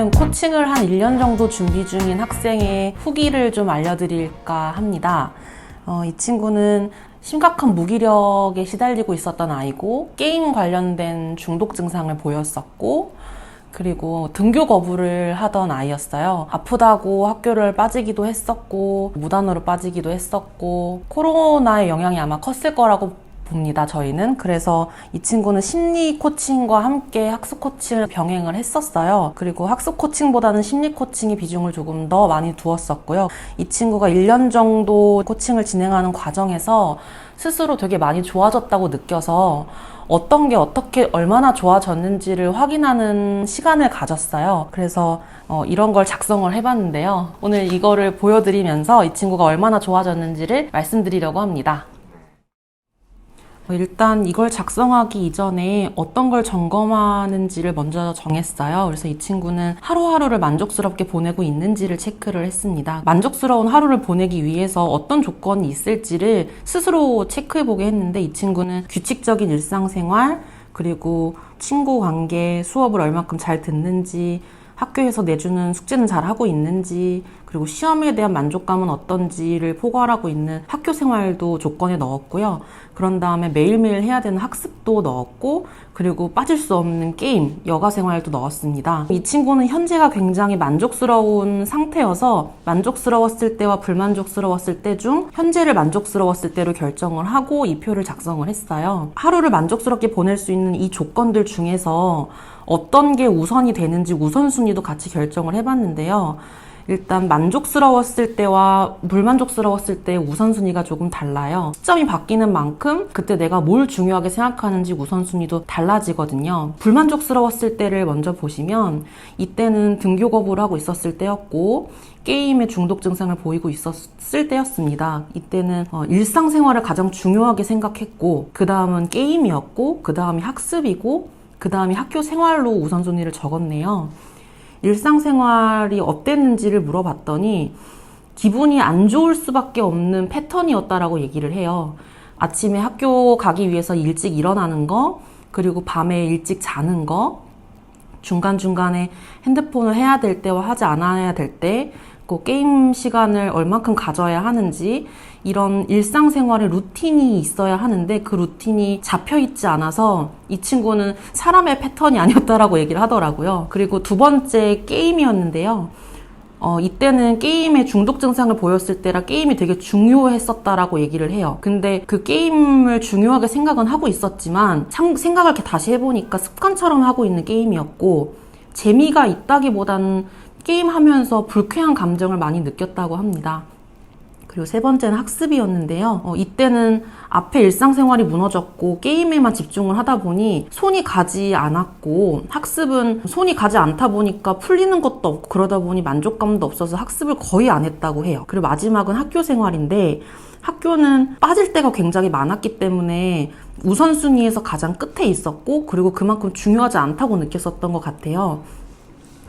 지금 코칭을 한 1년 정도 준비 중인 학생의 후기를 좀 알려드릴까 합니다. 이 친구는 심각한 무기력에 시달리고 있었던 아이고, 게임 관련된 중독 증상을 보였었고, 그리고 등교 거부를 하던 아이였어요. 아프다고 학교를 빠지기도 했었고, 무단으로 빠지기도 했었고, 코로나의 영향이 아마 컸을 거라고 봅니다, 저희는. 그래서 이 친구는 심리 코칭과 함께 학습 코칭을 병행을 했었어요. 그리고 학습 코칭보다는 심리 코칭의 비중을 조금 더 많이 두었었고요. 이 친구가 1년 정도 코칭을 진행하는 과정에서 스스로 되게 많이 좋아졌다고 느껴서 어떤 게 어떻게 얼마나 좋아졌는지를 확인하는 시간을 가졌어요. 그래서 이런 걸 작성을 해봤는데요. 오늘 이거를 보여드리면서 이 친구가 얼마나 좋아졌는지를 말씀드리려고 합니다. 일단 이걸 작성하기 이전에 어떤 걸 점검하는지를 먼저 정했어요. 그래서 이 친구는 하루하루를 만족스럽게 보내고 있는지를 체크를 했습니다. 만족스러운 하루를 보내기 위해서 어떤 조건이 있을지를 스스로 체크해보게 했는데, 이 친구는 규칙적인 일상생활, 그리고 친구 관계, 수업을 얼마큼 잘 듣는지, 학교에서 내주는 숙제는 잘 하고 있는지, 그리고 시험에 대한 만족감은 어떤지를 포괄하고 있는 학교 생활도 조건에 넣었고요. 그런 다음에 매일매일 해야 되는 학습도 넣었고, 그리고 빠질 수 없는 게임, 여가 생활도 넣었습니다. 이 친구는 현재가 굉장히 만족스러운 상태여서 만족스러웠을 때와 불만족스러웠을 때 중 현재를 만족스러웠을 때로 결정을 하고 이 표를 작성을 했어요. 하루를 만족스럽게 보낼 수 있는 이 조건들 중에서 어떤 게 우선이 되는지 우선순위도 같이 결정을 해봤는데요. 일단 만족스러웠을 때와 불만족스러웠을 때의 우선순위가 조금 달라요. 시점이 바뀌는 만큼 그때 내가 뭘 중요하게 생각하는지 우선순위도 달라지거든요. 불만족스러웠을 때를 먼저 보시면, 이때는 등교 거부를 하고 있었을 때였고 게임의 중독 증상을 보이고 있었을 때였습니다. 이때는 일상생활을 가장 중요하게 생각했고, 그 다음은 게임이었고, 그 다음이 학습이고, 그 다음이 학교 생활로 우선순위를 적었네요. 일상생활이 어땠는지를 물어봤더니 기분이 안 좋을 수밖에 없는 패턴이었다라고 얘기를 해요. 아침에 학교 가기 위해서 일찍 일어나는 거, 그리고 밤에 일찍 자는 거, 중간중간에 핸드폰을 해야 될 때와 하지 않아야 될 때, 그 게임 시간을 얼만큼 가져야 하는지, 이런 일상생활의 루틴이 있어야 하는데 그 루틴이 잡혀있지 않아서 이 친구는 사람의 패턴이 아니었다라고 얘기를 하더라고요. 그리고 두 번째 게임이었는데요. 이때는 게임의 중독 증상을 보였을 때라 게임이 되게 중요했었다라고 얘기를 해요. 근데 그 게임을 중요하게 생각은 하고 있었지만 생각을 이렇게 다시 해보니까 습관처럼 하고 있는 게임이었고, 재미가 있다기보다는 게임하면서 불쾌한 감정을 많이 느꼈다고 합니다. 그리고 세 번째는 학습이었는데요. 이때는 앞에 일상생활이 무너졌고 게임에만 집중을 하다 보니 손이 가지 않았고, 학습은 손이 가지 않다 보니까 풀리는 것도 없고 그러다 보니 만족감도 없어서 학습을 거의 안 했다고 해요. 그리고 마지막은 학교 생활인데, 학교는 빠질 때가 굉장히 많았기 때문에 우선순위에서 가장 끝에 있었고, 그리고 그만큼 중요하지 않다고 느꼈었던 것 같아요.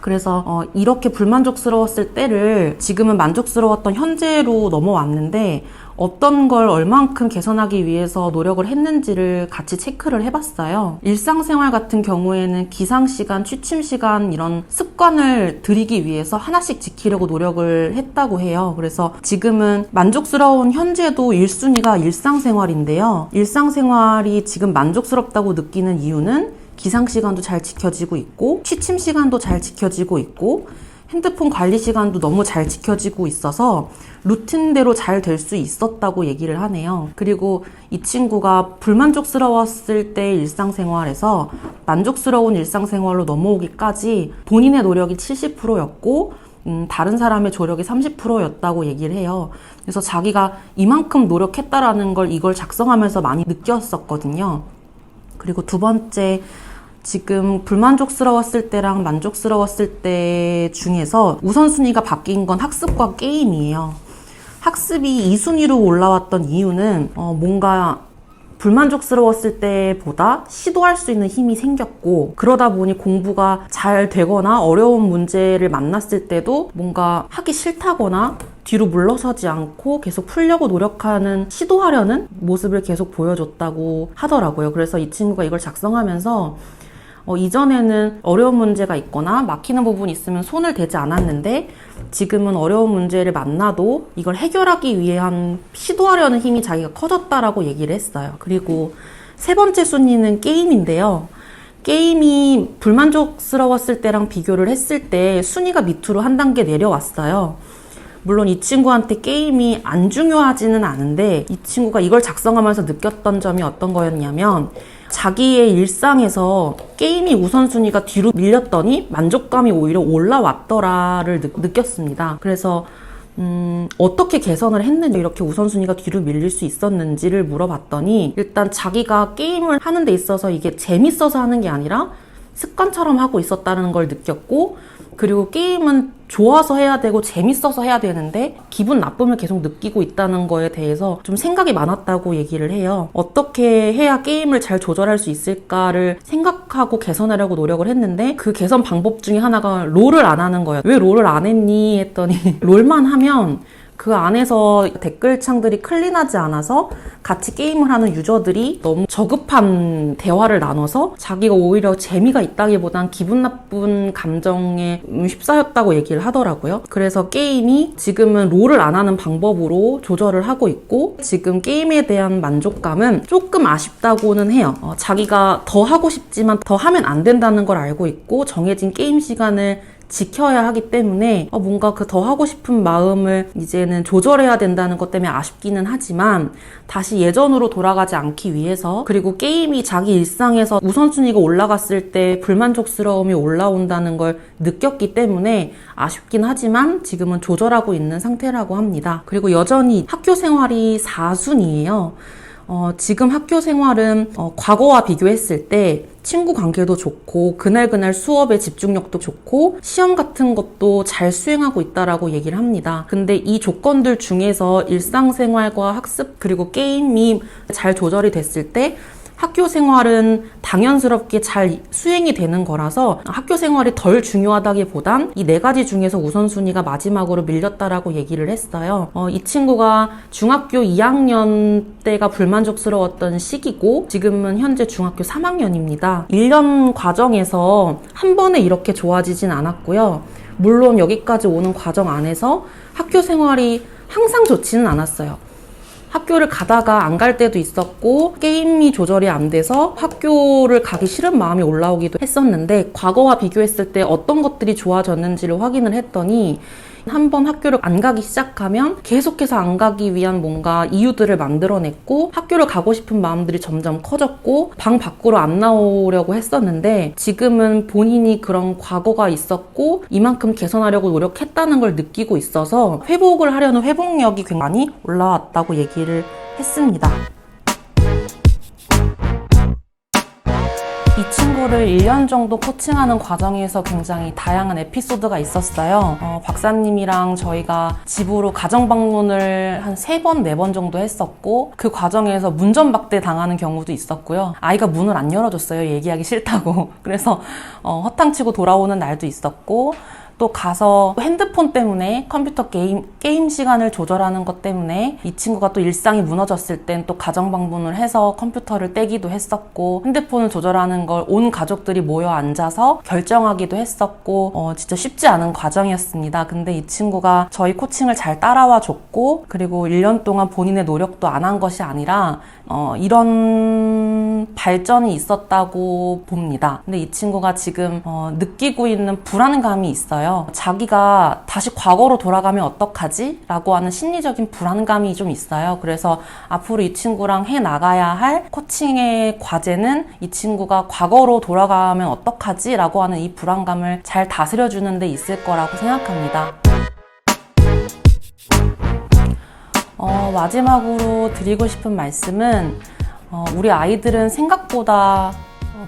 그래서 이렇게 불만족스러웠을 때를 지금은 만족스러웠던 현재로 넘어왔는데, 어떤 걸 얼만큼 개선하기 위해서 노력을 했는지를 같이 체크를 해봤어요. 일상생활 같은 경우에는 기상시간, 취침시간 이런 습관을 들이기 위해서 하나씩 지키려고 노력을 했다고 해요. 그래서 지금은 만족스러운 현재도 1순위가 일상생활인데요. 일상생활이 지금 만족스럽다고 느끼는 이유는 기상시간도 잘 지켜지고 있고, 취침시간도 잘 지켜지고 있고, 핸드폰 관리 시간도 너무 잘 지켜지고 있어서 루틴대로 잘 될 수 있었다고 얘기를 하네요. 그리고 이 친구가 불만족스러웠을 때 일상생활에서 만족스러운 일상생활로 넘어오기까지 본인의 노력이 70%였고 다른 사람의 조력이 30%였다고 얘기를 해요. 그래서 자기가 이만큼 노력했다라는 걸 이걸 작성하면서 많이 느꼈었거든요. 그리고 두 번째, 지금 불만족스러웠을 때랑 만족스러웠을 때 중에서 우선순위가 바뀐 건 학습과 게임이에요. 학습이 2순위로 올라왔던 이유는 뭔가 불만족스러웠을 때보다 시도할 수 있는 힘이 생겼고, 그러다 보니 공부가 잘 되거나 어려운 문제를 만났을 때도 뭔가 하기 싫다거나 뒤로 물러서지 않고 계속 풀려고 노력하는, 시도하려는 모습을 계속 보여줬다고 하더라고요. 그래서 이 친구가 이걸 작성하면서 이전에는 어려운 문제가 있거나 막히는 부분이 있으면 손을 대지 않았는데 지금은 어려운 문제를 만나도 이걸 해결하기 위한 시도하려는 힘이 자기가 커졌다라고 얘기를 했어요. 그리고 세 번째 순위는 게임인데요. 게임이 불만족스러웠을 때랑 비교를 했을 때 순위가 밑으로 한 단계 내려왔어요. 물론 이 친구한테 게임이 안 중요하지는 않은데 이 친구가 이걸 작성하면서 느꼈던 점이 어떤 거였냐면 자기의 일상에서 게임이 우선순위가 뒤로 밀렸더니 만족감이 오히려 올라왔더라를 느꼈습니다. 그래서 어떻게 개선을 했는지 이렇게 우선순위가 뒤로 밀릴 수 있었는지를 물어봤더니 일단 자기가 게임을 하는 데 있어서 이게 재밌어서 하는 게 아니라 습관처럼 하고 있었다는 걸 느꼈고, 그리고 게임은 좋아서 해야 되고 재밌어서 해야 되는데 기분 나쁨을 계속 느끼고 있다는 거에 대해서 좀 생각이 많았다고 얘기를 해요. 어떻게 해야 게임을 잘 조절할 수 있을까를 생각하고 개선하려고 노력을 했는데 그 개선 방법 중에 하나가 롤을 안 하는 거예요. 왜 롤을 안 했니? 했더니 롤만 하면 그 안에서 댓글창들이 클린하지 않아서 같이 게임을 하는 유저들이 너무 저급한 대화를 나눠서 자기가 오히려 재미가 있다기보단 기분 나쁜 감정에 휩싸였다고 얘기를 하더라고요. 그래서 게임이 지금은 롤을 안 하는 방법으로 조절을 하고 있고 지금 게임에 대한 만족감은 조금 아쉽다고는 해요. 자기가 더 하고 싶지만 더 하면 안 된다는 걸 알고 있고 정해진 게임 시간을 지켜야 하기 때문에 뭔가 그 더 하고 싶은 마음을 이제는 조절해야 된다는 것 때문에 아쉽기는 하지만 다시 예전으로 돌아가지 않기 위해서, 그리고 게임이 자기 일상에서 우선순위가 올라갔을 때 불만족스러움이 올라온다는 걸 느꼈기 때문에 아쉽긴 하지만 지금은 조절하고 있는 상태라고 합니다. 그리고 여전히 학교 생활이 4순위예요. 지금 학교 생활은 과거와 비교했을 때 친구 관계도 좋고 그날그날 수업에 집중력도 좋고 시험 같은 것도 잘 수행하고 있다라고 얘기를 합니다. 근데 이 조건들 중에서 일상생활과 학습 그리고 게임이 잘 조절이 됐을 때 학교 생활은 당연스럽게 잘 수행이 되는 거라서 학교 생활이 덜 중요하다기보단 이 4가지 중에서 우선순위가 마지막으로 밀렸다라고 얘기를 했어요. 이 친구가 중학교 2학년 때가 불만족스러웠던 시기고 지금은 현재 중학교 3학년입니다. 1년 과정에서 한 번에 이렇게 좋아지진 않았고요. 물론 여기까지 오는 과정 안에서 학교 생활이 항상 좋지는 않았어요. 학교를 가다가 안 갈 때도 있었고 게임이 조절이 안 돼서 학교를 가기 싫은 마음이 올라오기도 했었는데 과거와 비교했을 때 어떤 것들이 좋아졌는지를 확인을 했더니 한번 학교를 안 가기 시작하면 계속해서 안 가기 위한 뭔가 이유들을 만들어냈고 학교를 가고 싶은 마음들이 점점 커졌고 방 밖으로 안 나오려고 했었는데 지금은 본인이 그런 과거가 있었고 이만큼 개선하려고 노력했다는 걸 느끼고 있어서 회복을 하려는 회복력이 굉장히 올라왔다고 얘기를 했습니다. 이 친구를 1년 정도 코칭하는 과정에서 굉장히 다양한 에피소드가 있었어요. 박사님이랑 저희가 집으로 가정 방문을 한 3번, 4번 정도 했었고 그 과정에서 문전박대 당하는 경우도 있었고요. 아이가 문을 안 열어줬어요. 얘기하기 싫다고. 그래서 허탕치고 돌아오는 날도 있었고 또 가서 핸드폰 때문에 컴퓨터 게임 시간을 조절하는 것 때문에 이 친구가 또 일상이 무너졌을 땐 또 가정 방문을 해서 컴퓨터를 떼기도 했었고 핸드폰을 조절하는 걸 온 가족들이 모여 앉아서 결정하기도 했었고 진짜 쉽지 않은 과정이었습니다. 근데 이 친구가 저희 코칭을 잘 따라와 줬고 그리고 1년 동안 본인의 노력도 안 한 것이 아니라 이런 발전이 있었다고 봅니다. 근데 이 친구가 지금 느끼고 있는 불안감이 있어요. 자기가 다시 과거로 돌아가면 어떡하지? 라고 하는 심리적인 불안감이 좀 있어요. 그래서 앞으로 이 친구랑 해나가야 할 코칭의 과제는 이 친구가 과거로 돌아가면 어떡하지? 라고 하는 이 불안감을 잘 다스려주는 데 있을 거라고 생각합니다. 마지막으로 드리고 싶은 말씀은 우리 아이들은 생각보다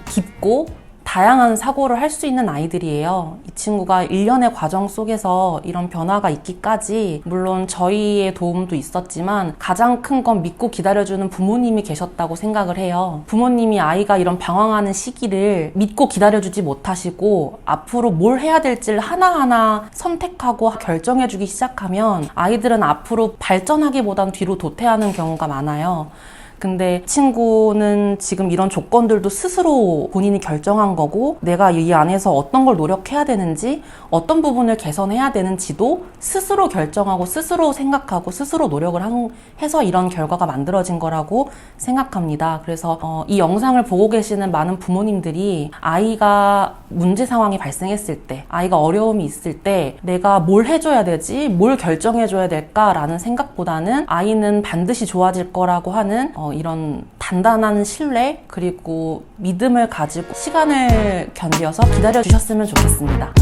깊고 다양한 사고를 할 수 있는 아이들이에요. 이 친구가 1년의 과정 속에서 이런 변화가 있기까지 물론 저희의 도움도 있었지만 가장 큰 건 믿고 기다려주는 부모님이 계셨다고 생각을 해요. 부모님이 아이가 이런 방황하는 시기를 믿고 기다려주지 못하시고 앞으로 뭘 해야 될지를 하나하나 선택하고 결정해주기 시작하면 아이들은 앞으로 발전하기보단 뒤로 도태하는 경우가 많아요. 근데 친구는 지금 이런 조건들도 스스로 본인이 결정한 거고, 내가 이 안에서 어떤 걸 노력해야 되는지, 어떤 부분을 개선해야 되는지도 스스로 결정하고 스스로 생각하고 스스로 노력을 해서 이런 결과가 만들어진 거라고 생각합니다. 그래서 이 영상을 보고 계시는 많은 부모님들이 아이가 문제 상황이 발생했을 때, 아이가 어려움이 있을 때 내가 뭘 해줘야 되지? 뭘 결정해줘야 될까라는 생각보다는 아이는 반드시 좋아질 거라고 하는 이런 단단한 신뢰 그리고 믿음을 가지고 시간을 견디어서 기다려 주셨으면 좋겠습니다.